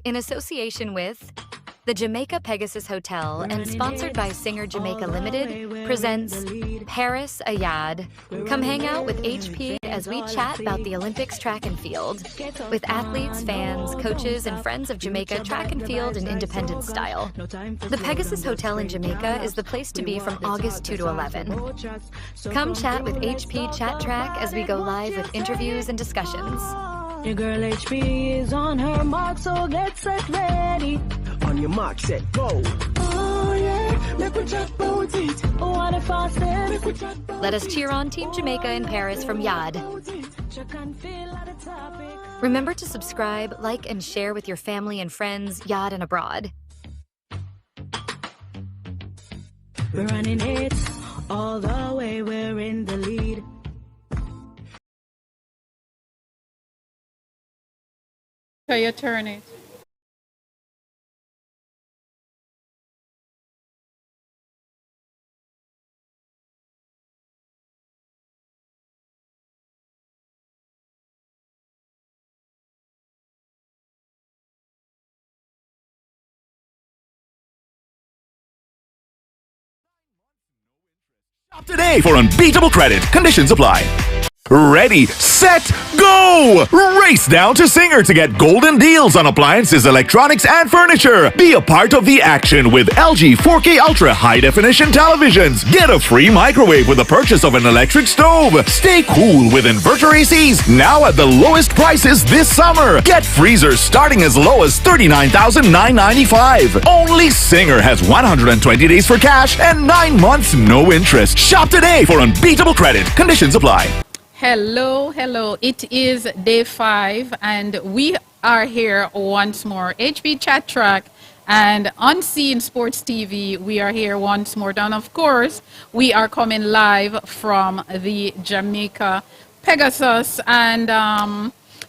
in association with the Jamaica Pegasus Hotel and sponsored by Singer Jamaica Limited, presents Paris Ayad. Come hang out with HP as we chat about the Olympics track and field with athletes, fans, coaches, and friends of Jamaica track and field in independent style. The Pegasus Hotel in Jamaica is the place to be from August 2 to 11. Come chat with HP Chat Track as we go live with interviews and discussions. Your girl HP is on her mark, so get set ready. On your mark, set, go. Oh yeah, make we chat about it. What if I said, make we chat about Let us cheer on Team Jamaica in Paris from Yad. Check and feel at the topic. Remember to subscribe, like, and share with your family and friends, Yad and abroad. We're running it all the way, we're in the lead. So you turn it. Shop today for unbeatable credit. Conditions apply. Ready, set, go! Race down to Singer to get golden deals on appliances, electronics, and furniture. Be a part of the action with LG 4K Ultra High Definition televisions. Get a free microwave with the purchase of an electric stove. Stay cool with inverter ACs now at the lowest prices this summer. Get freezers starting as low as $39,995. Only Singer has 120 days for cash and 9 months no interest. Shop today for unbeatable credit. Conditions apply. Hello. It is day 5 and we are here once more. HP Chat Track and Unseen Sports TV. We are here once more. And of course, we are coming live from the Jamaica Pegasus. And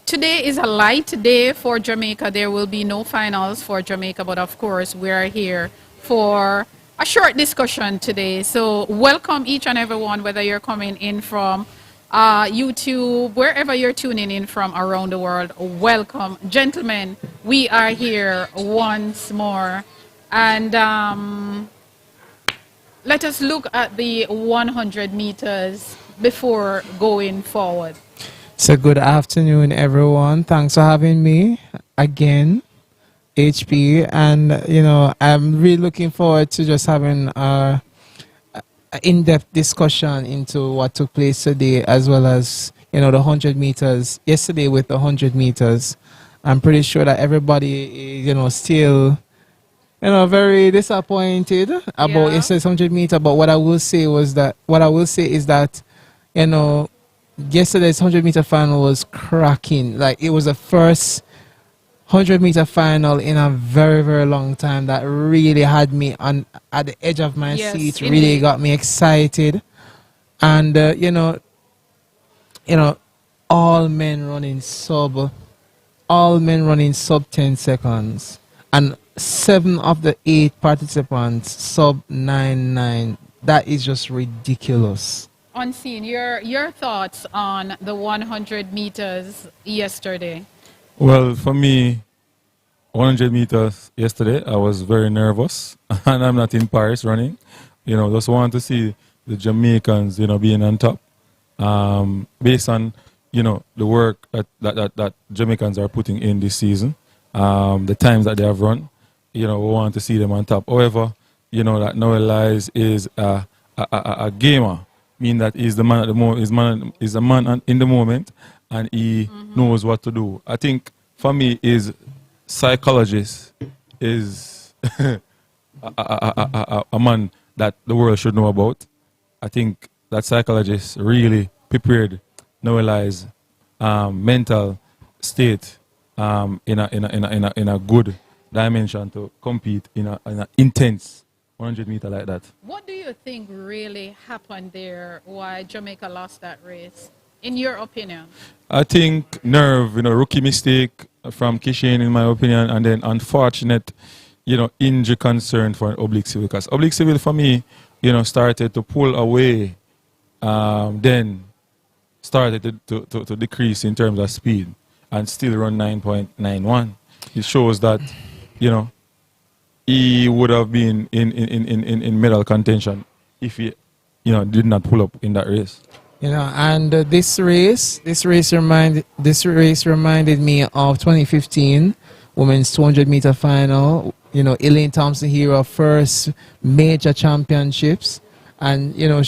today is a light day for Jamaica. There will be no finals for Jamaica, but of course, we are here for a short discussion today. So welcome each and everyone, whether you're coming in from YouTube, wherever you're tuning in from around the world. Welcome, gentlemen. We are here once more, and let us look at the 100 meters before going forward. So good afternoon, everyone. Thanks for having me again, HP, and I'm really looking forward to just having in-depth discussion into what took place today, as well as the 100 meters yesterday. With the 100 meters, I'm pretty sure that everybody is still very disappointed about yesterday's 100 meter. But what I will say is that yesterday's 100 meter final was cracking. Like, it was the first 100 meter final in a very, very long time that really had me at the edge of my seat. Indeed. Really got me excited, and all men running sub 10 seconds, and 7 of the 8 participants sub 9.9. That is just ridiculous. Unseen, your thoughts on the 100 meters yesterday? Well, for me, 100 meters yesterday, I was very nervous, and I'm not in Paris running. Just want to see the Jamaicans, being on top, based on, the work that Jamaicans are putting in this season, the times that they have run. We want to see them on top. However, that Noel Lies is a gamer, meaning that he's the man at the moment. He's a man in the moment, and he knows what to do. I think for me, is psychologist is a man that the world should know about. I think that psychologist really prepared Noel's mental state in a good dimension to compete in an intense 100 meter like that. What do you think really happened there? Why Jamaica lost that race, in your opinion? I think nerve, rookie mistake from Kishin, in my opinion, and then unfortunate, injury concern for an oblique civil. Because oblique civil for me, started to pull away, then started to decrease in terms of speed, and still run 9.91. it shows that, you know, he would have been in medal contention if he, you know, did not pull up in that race. You know, and this race reminded me of 2015 women's 200-meter final. You know, Elaine Thompson here, her first major championships, and you know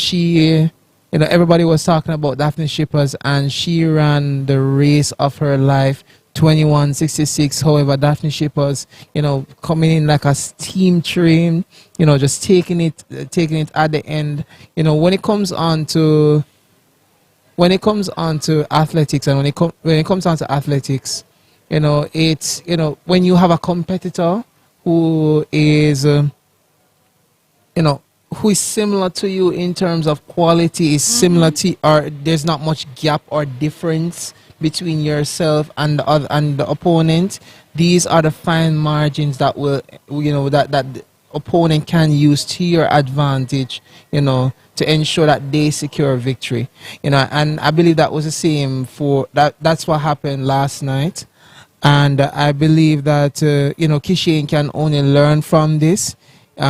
you know, everybody was talking about Daphne Shippers, and she ran the race of her life, 21:66. However, Daphne Shippers, you know, coming in like a steam train, you know, just taking it at the end. You know, when it comes on to athletics, and when it comes on to athletics, you know, it's, you know, when you have a competitor who is, you know, who is similar to you in terms of quality, is similar to, or there's not much gap or difference between yourself and the other, and the opponent. These are the fine margins that will, you know, that the opponent can use to your advantage, you know, to ensure that they secure victory. You know, and I believe that was the same for that's what happened last night. And I believe that you know, Kishane can only learn from this.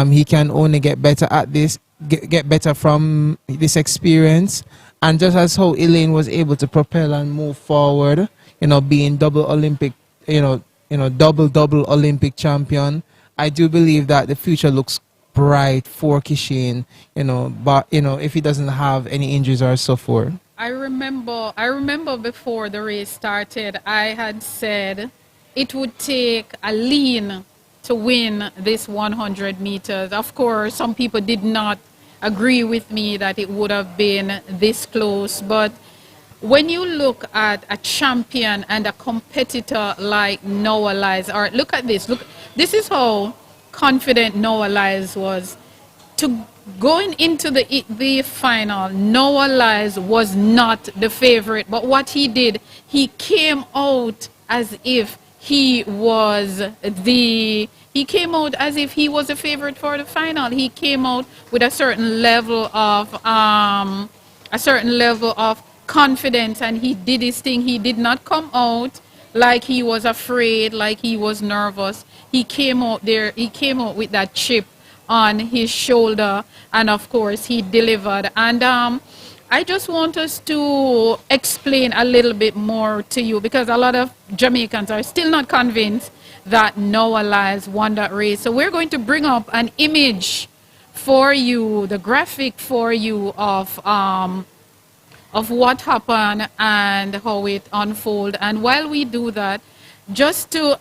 He can only get better at this, get better from this experience. And just as how Elaine was able to propel and move forward, you know, being double Olympic, double Olympic champion, I do believe that the future looks bright for Kishane, you know, but you know, if he doesn't have any injuries or so forth. I remember before the race started, I had said it would take a lean to win this 100 meters. Of course, some people did not agree with me that it would have been this close, but when you look at a champion and a competitor like Noah Lyles, or look at this, this is how confident Noah Lyles was. To going into the final, Noah Lyles was not the favorite, but what he did, he came out as if he was he came out as if he was a favorite for the final. He came out with a certain level of confidence, and he did his thing. He did not come out like he was afraid, like he was nervous. He came out there, he came out with that chip on his shoulder, and of course he delivered. And I just want us to explain a little bit more to you, because a lot of Jamaicans are still not convinced that Noah Lyles won that race. So we're going to bring up an image for you, the graphic for you of what happened and how it unfolded. And while we do that, just to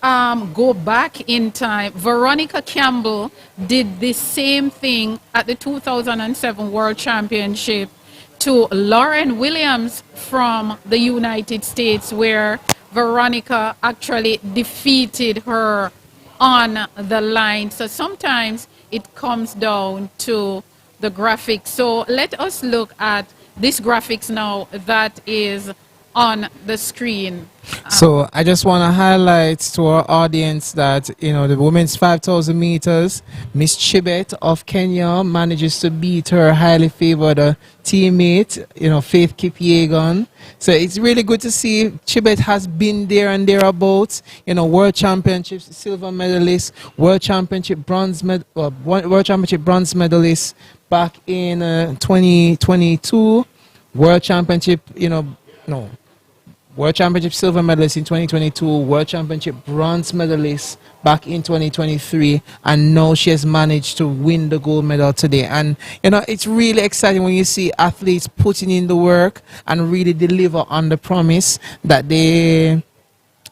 go back in time, Veronica Campbell did the same thing at the 2007 World Championship to Lauren Williams from the United States, where Veronica actually defeated her on the line. So sometimes it comes down to the graphics. So let us look at this graphics now that is on the screen. So I just want to highlight to our audience that, you know, the women's 5,000 meters, Miss Chibet of Kenya manages to beat her highly favored teammate, you know, Faith Kipyegon. So it's really good to see Chibet has been there and thereabouts, you know, World Championships silver medalist, World Championship bronze medalist back in 2022, World Championship, World Championship silver medalist in 2022, World Championship bronze medalist back in 2023, and now she has managed to win the gold medal today. And you know, it's really exciting when you see athletes putting in the work and really deliver on the promise that they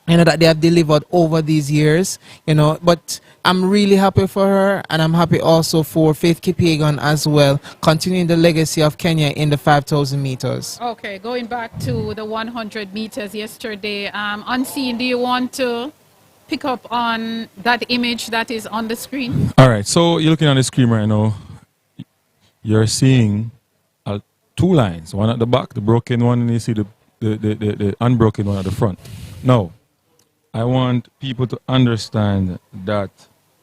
have delivered over these years, you know. But I'm really happy for her, and I'm happy also for Faith Kipyegon as well, continuing the legacy of Kenya in the 5,000 meters. Okay, going back to the 100 meters yesterday, Unseen, do you want to pick up on that image that is on the screen? All right, so you're looking on the screen right now. You're seeing two lines, one at the back, the broken one, and you see the unbroken one at the front. Now, I want people to understand that,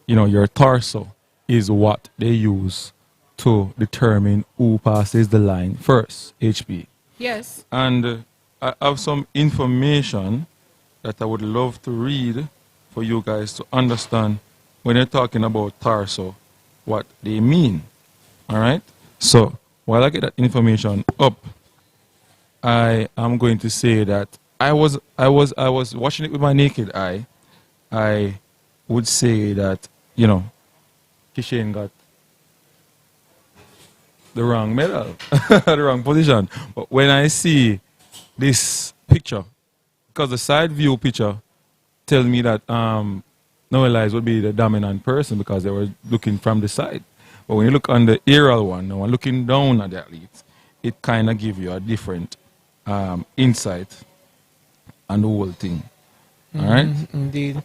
you know, your torso is what they use to determine who passes the line first, HP. Yes. And I have some information that I would love to read for you guys to understand when they're talking about torso, what they mean. All right? So while I get that information up, I am going to say that I was watching it with my naked eye. I would say that, you know, Kishen got the wrong medal, the wrong position. But when I see this picture, because the side view picture tells me that Noah Lyles would be the dominant person because they were looking from the side. But when you look on the aerial one, now looking down at the athletes, it kind of gives you a different insight on the whole thing. All right? Indeed.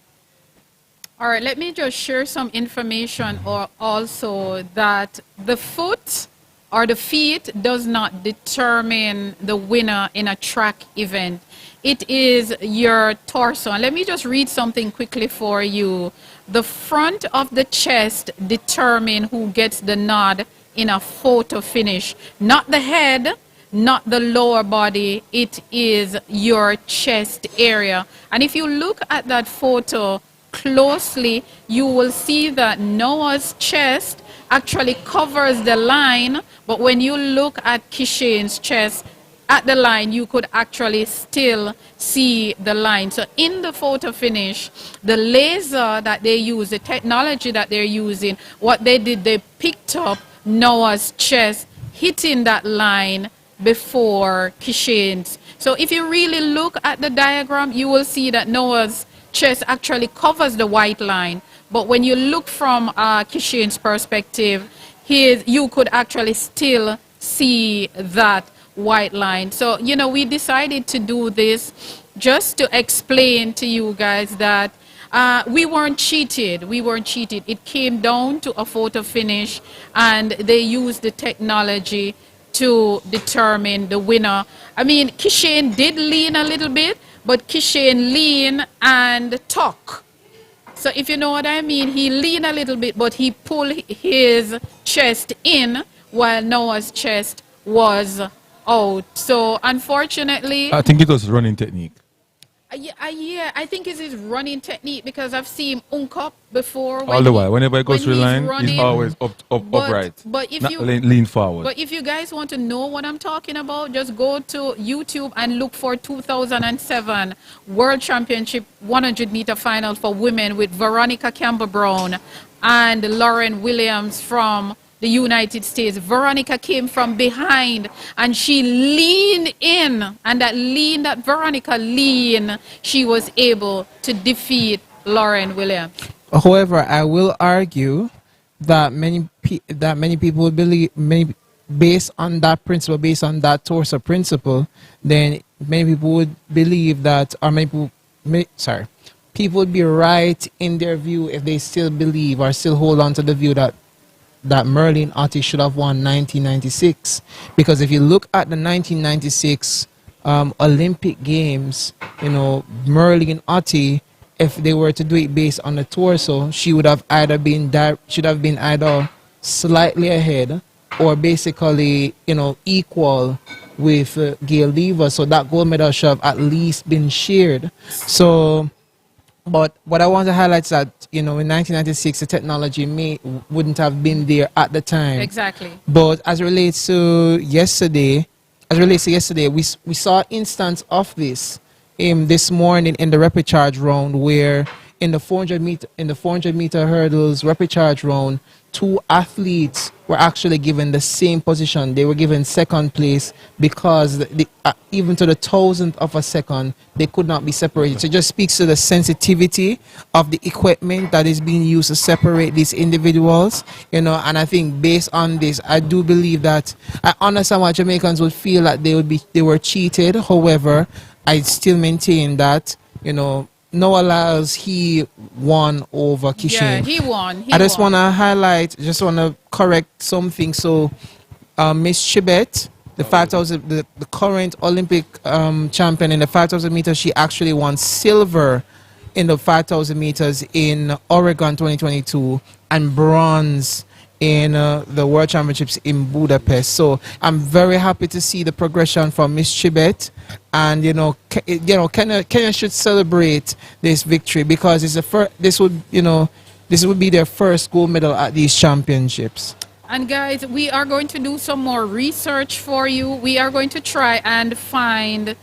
All right, let me just share some information or also that the foot or the feet does not determine the winner in a track event. It is your torso. And let me just read something quickly for you. The front of the chest determine who gets the nod in a photo finish. Not the head, not the lower body. It is your chest area. And if you look at that photo closely, you will see that Noah's chest actually covers the line, but when you look at Kishane's chest at the line, you could actually still see the line. So in the photo finish, the laser that they use, the technology that they're using, what they did, they picked up Noah's chest hitting that line before Kishane's. So if you really look at the diagram, you will see that Noah's chest actually covers the white line. But when you look from Kishane's perspective, you could actually still see that white line. So, you know, we decided to do this just to explain to you guys that we weren't cheated. We weren't cheated. It came down to a photo finish, and they used the technology to determine the winner. I mean, Kishane did lean a little bit, but Kishane lean and talk. So if you know what I mean, he leaned a little bit, but he pulled his chest in while Noah's chest was out. So unfortunately, I think it was running technique. yeah, I think it's his running technique because I've seen Unkop before. All the while, whenever he goes through the line, running, he's always upright. But if not you lean forward. But if you guys want to know what I'm talking about, just go to YouTube and look for 2007 World Championship 100-meter final for women with Veronica Campbell-Brown and Lauren Williams from the United States. Veronica came from behind and she leaned in, and that Veronica leaned, she was able to defeat Lauren Williams. However, I will argue that many people would believe, based on that principle, based on that torso principle, then many people would believe that, or people would be right in their view if they still believe or still hold on to the view that Merlin Ottey should have won 1996. Because if you look at the 1996 Olympic Games, you know, Merlin Ottey, if they were to do it based on the torso, she would have either been slightly ahead or basically, you know, equal with Gail Lever. So that gold medal should have at least been shared. So, but what I want to highlight is that, you know, in 1996, the technology wouldn't have been there at the time. Exactly. But as it relates to yesterday, we saw an instance of this this morning in the repechage round, where in the 400 meter hurdles repechage round, two athletes were actually given the same position. They were given second place because even to the thousandth of a second, they could not be separated. So it just speaks to the sensitivity of the equipment that is being used to separate these individuals, you know. And I think based on this, I do believe that I understand why Jamaicans would feel that they were cheated. However, I still maintain that, you know, Noah Lyles, he won over Kishane. Yeah, he won. I just want to correct something. So, Miss Chibet, the 5,000, the current Olympic champion in the 5,000 meters, she actually won silver in the 5,000 meters in Oregon 2022 and bronze in the World Championships in Budapest. So I'm very happy to see the progression from Miss Chibet, and Kenya should celebrate this victory because it's this would be their first gold medal at these championships. And guys, we are going to do some more research for you. We are going to try and find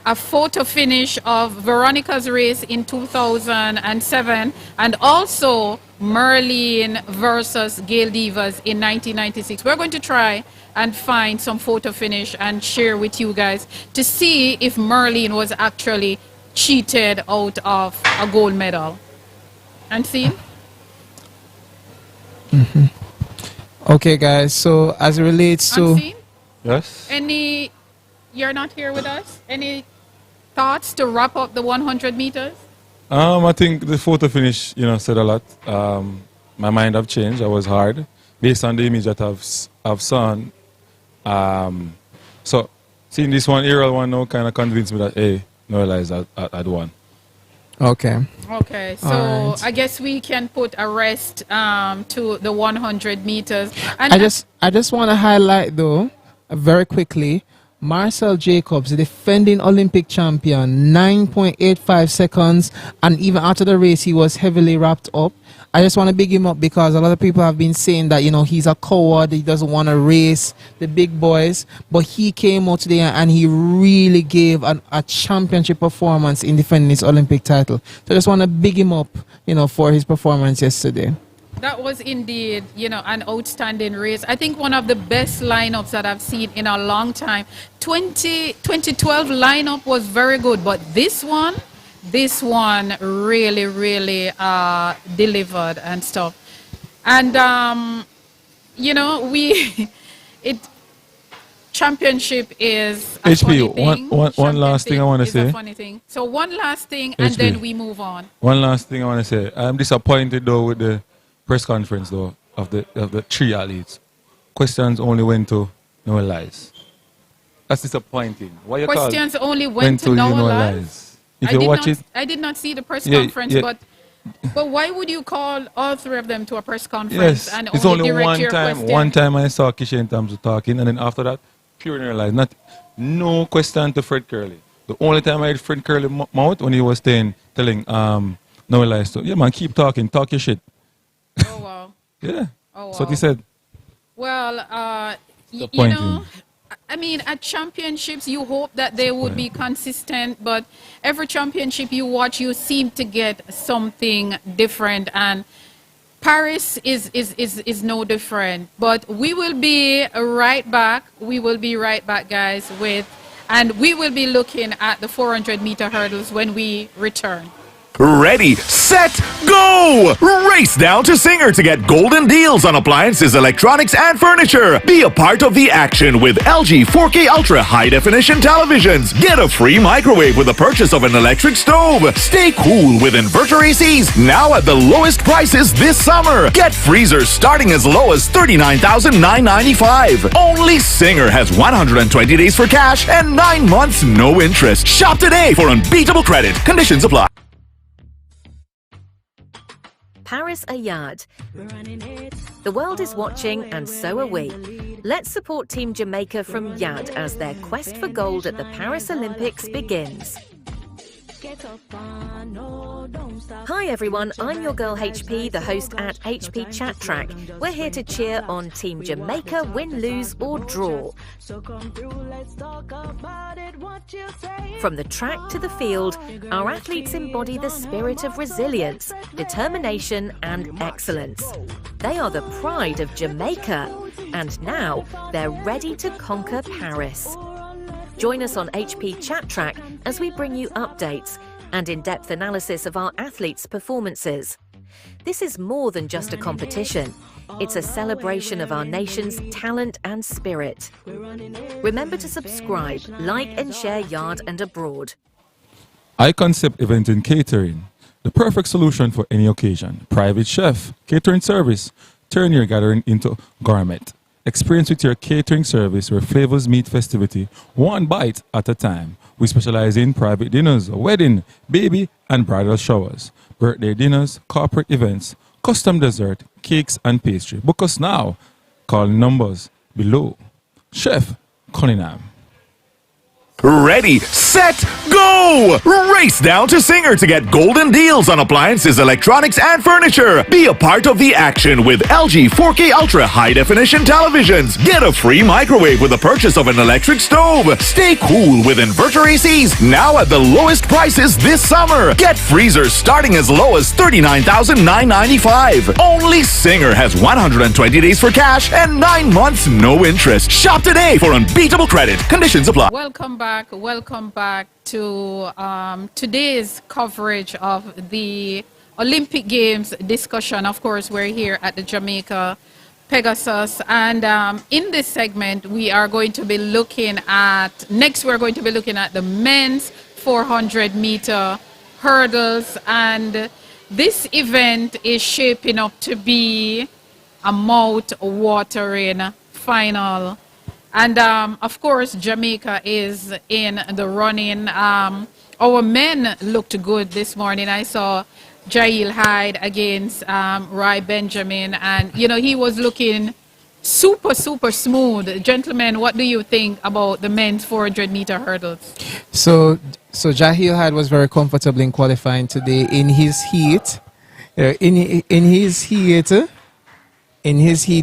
a photo finish of Veronica's race in 2007 and also Merlin versus Gail Divas in 1996. We're going to try and find some photo finish and share with you guys to see if Merlin was actually cheated out of a gold medal. And see? Mm-hmm. Okay, guys, so as it relates to... Unseen? Yes? You're not here with us? Any thoughts to wrap up the 100 meters? I think the photo finish, said a lot. My mind have changed. I was hard based on the image that I've seen. So seeing this one, aerial one now kind of convinced me that, hey, no lies, I'd won. Okay. Okay, so right. I guess we can put a rest to the 100 meters. And I just want to highlight, though, very quickly, Marcel Jacobs, the defending Olympic champion, 9.85 seconds, and even after the race, he was heavily wrapped up. I just want to big him up because a lot of people have been saying that, he's a coward, he doesn't want to race the big boys, but he came out today and he really gave a championship performance in defending his Olympic title. So I just want to big him up, for his performance yesterday. That was indeed, an outstanding race. I think one of the best lineups that I've seen in a long time. 2012 lineup was very good, but this one really, really delivered and stuff. And, championship is a funny thing. One last thing I want to say. A funny thing. So one last thing, and then we move on. One last thing I want to say. I'm disappointed, though, with the press conference, though, of the three athletes. Questions only went to no lies. That's disappointing. Why you questions only went to no lies? If you watch it, I did not see the press conference, but why would you call all three of them to a press conference and it's only only direct one your time. question? One time I saw Kisha in terms of talking, and then after that, pure no lies. No question to Fred Curley. The only time I heard Fred Curley mouth when he was telling no lies. So yeah, man, keep talking, talk your shit. Oh wow. Yeah. Oh wow. That's what he said. Well, I mean, at championships, you hope that they would be consistent, but every championship you watch, you seem to get something different, and Paris is no different. But we will be right back. We will be right back, guys, and we will be looking at the 400-meter hurdles when we return. Ready, set, go! Race down to Singer to get golden deals on appliances, electronics, and furniture. Be a part of the action with LG 4K Ultra High Definition televisions. Get a free microwave with the purchase of an electric stove. Stay cool with inverter ACs now at the lowest prices this summer. Get freezers starting as low as $39,995. Only Singer has 120 days for cash and 9 months no interest. Shop today for unbeatable credit. Conditions apply. Paris a yard. The world is watching and so are we. Let's support Team Jamaica from Yad as their quest for gold at the Paris Olympics begins. Hi everyone, I'm your girl HP, the host at HP Chat Track. We're here to cheer on Team Jamaica, win, lose or draw. From the track to the field, our athletes embody the spirit of resilience, determination and excellence. They are the pride of Jamaica, and now they're ready to conquer Paris. Join us on HP Chat Track as we bring you updates and in-depth analysis of our athletes' performances. This is more than just a competition. It's a celebration of our nation's talent and spirit. Remember to subscribe, like and share Yard and Abroad. iConcept Event in Catering. The perfect solution for any occasion. Private chef, catering service. Turn your gathering into gourmet. Experience with your catering service where flavors meet festivity, one bite at a time. We specialize in private dinners, wedding, baby and bridal showers, birthday dinners, corporate events, custom dessert, cakes and pastry. Book us now. Call numbers below. Chef Cunningham. Ready, set, go! Race down to Singer to get golden deals on appliances, electronics, and furniture. Be a part of the action with LG 4K Ultra High Definition televisions. Get a free microwave with the purchase of an electric stove. Stay cool with inverter ACs now at the lowest prices this summer. Get freezers starting as low as $39,995. Only Singer has 120 days for cash and 9 months no interest. Shop today for unbeatable credit. Conditions apply. Welcome back to today's coverage of the Olympic Games discussion. Of course, we're here at the Jamaica Pegasus, and in this segment we are going to be looking at the men's 400-meter hurdles, and this event is shaping up to be a mouth-watering final. And of course, Jamaica is in the running. Our men looked good this morning. I saw Jail Hyde against Rai Benjamin, and he was looking super smooth. Gentlemen, what do you think about the men's 400-meter hurdles? So Jahil Hyde was very comfortable in qualifying today in his heat. In his heat,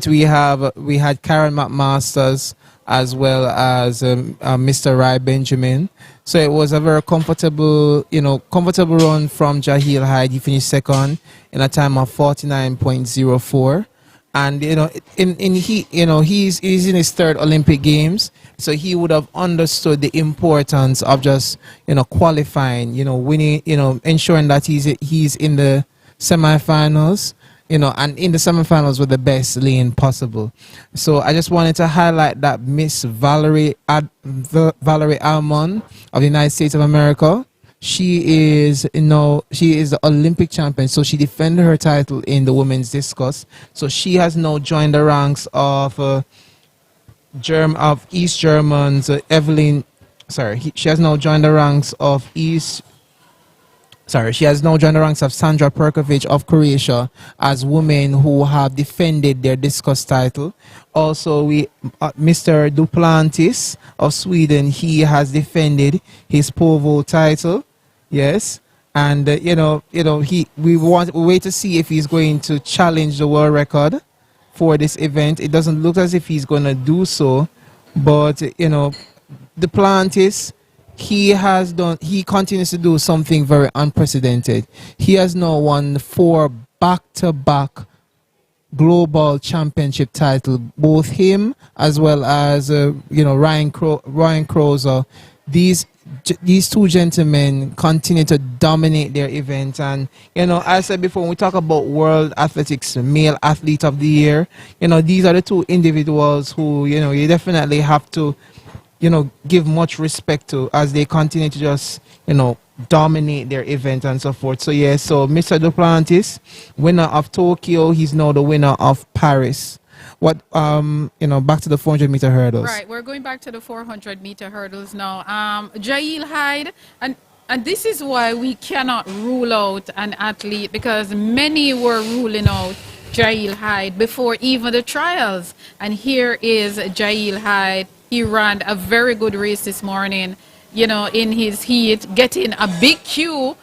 we had Karen McMasters as well as Mr. Rai Benjamin. So it was a very comfortable run from Jahil Hyde. He finished second in a time of 49.04. And he's in his third Olympic Games, so he would have understood the importance of just qualifying, winning, ensuring that he's in the semifinals, and in the semifinals with the best lane possible. So I just wanted to highlight that Miss Valerie Almond of the United States of America, she is the Olympic champion, so she defended her title in the women's discus. So she has now joined the ranks of East Germans Evelyn. She has now joined the ranks of She has now joined the ranks of Sandra Perkovic of Croatia as women who have defended their discus title. Also, Mr. Duplantis of Sweden, he has defended his pole vault title. Yes, and we wait to see if he's going to challenge the world record for this event. It doesn't look as if he's going to do so, but Duplantis, he continues to do something very unprecedented. He has now won 4 back-to-back global championship titles. Both him as well as Ryan Crozer. These two gentlemen continue to dominate their event, and I said before, when we talk about World Athletics Male Athlete of the Year, these are the two individuals who you definitely have to give much respect to, as they continue to just, dominate their event and so forth. So, yeah, so Mr. Duplantis, winner of Tokyo, he's now the winner of Paris. Back to the 400-meter hurdles. Right, we're going back to the 400-meter hurdles now. Jail Hyde, and this is why we cannot rule out an athlete, because many were ruling out Jail Hyde before even the trials. And here is Jail Hyde. He ran a very good race this morning, in his heat, getting a big Q